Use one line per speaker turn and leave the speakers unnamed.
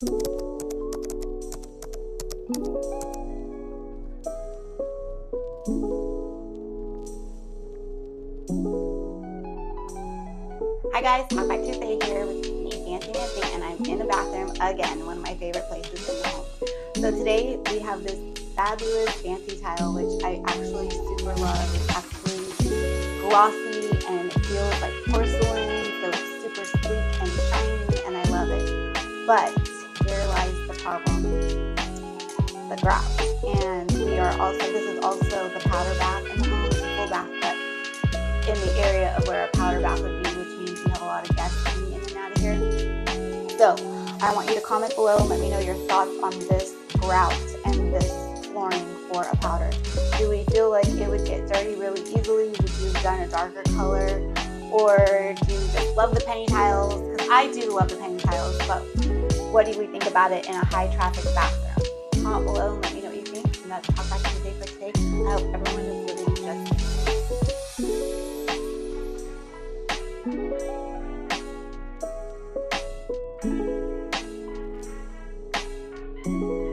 Hi guys, Talk Back Tuesday here with me, Nancy Messiha, and I'm in the bathroom again, one of my favorite places in the home. So today we have this fabulous fancy tile, which I actually super love. It's actually glossy and it feels like porcelain, so it's super sleek and shiny, and I love it. But here lies the problem, the grout. And this is also the powder bath in the home. It's a full bath, but in the area of where a powder bath would be, which means we have a lot of guests coming in and out of here. So I want you to comment below and let me know your thoughts on this grout and this flooring for a powder. Do we feel like it would get dirty really easily? Would you have done a darker color? Or do you just love the penny tiles? Because I do love the penny tiles, but what do we think about it in a high traffic bathroom? Comment below and let me know what you think. And that's Talk Back Tuesday for today. I hope everyone is living just